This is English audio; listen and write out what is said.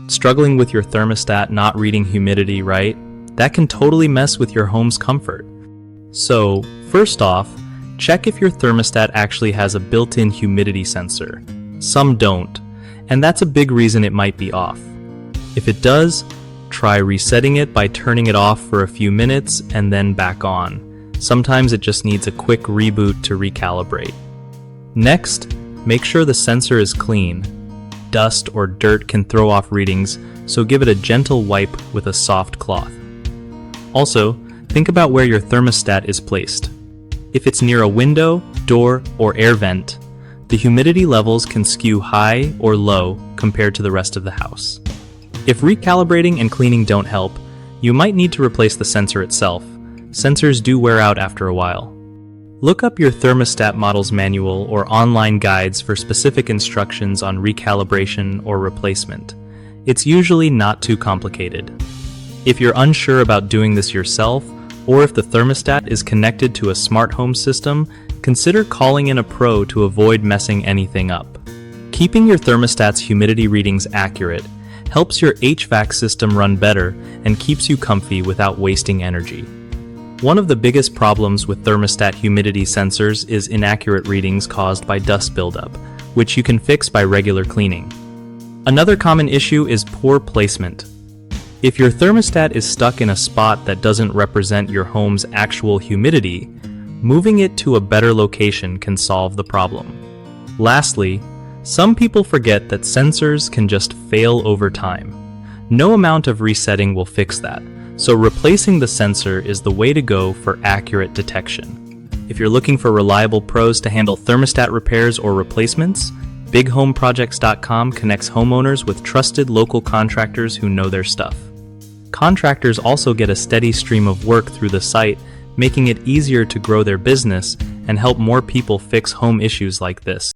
Struggling with your thermostat not reading humidity right? That can totally mess with your home's comfort. So, first off, check if your thermostat actually has a built-in humidity sensor. Some don't, and that's a big reason it might be off. If it does, try resetting it by turning it off for a few minutes and then back on. Sometimes it just needs a quick reboot to recalibrate. Next, make sure the sensor is clean. Dust or dirt can throw off readings, so give it a gentle wipe with a soft cloth. Also, think about where your thermostat is placed. If it's near a window, door, or air vent, the humidity levels can skew high or low compared to the rest of the house. If recalibrating and cleaning don't help, you might need to replace the sensor itself. Sensors do wear out after a while. Look up your thermostat model's manual or online guides for specific instructions on recalibration or replacement. It's usually not too complicated. If you're unsure about doing this yourself, or if the thermostat is connected to a smart home system, consider calling in a pro to avoid messing anything up. Keeping your thermostat's humidity readings accurate helps your HVAC system run better and keeps you comfy without wasting energy. One of the biggest problems with thermostat humidity sensors is inaccurate readings caused by dust buildup, which you can fix by regular cleaning. Another common issue is poor placement. If your thermostat is stuck in a spot that doesn't represent your home's actual humidity, moving it to a better location can solve the problem. Lastly, some people forget that sensors can just fail over time. No amount of resetting will fix that, so replacing the sensor is the way to go for accurate detection. If you're looking for reliable pros to handle thermostat repairs or replacements, BigHomeProjects.com connects homeowners with trusted local contractors who know their stuff. Contractors also get a steady stream of work through the site, making it easier to grow their business and help more people fix home issues like this.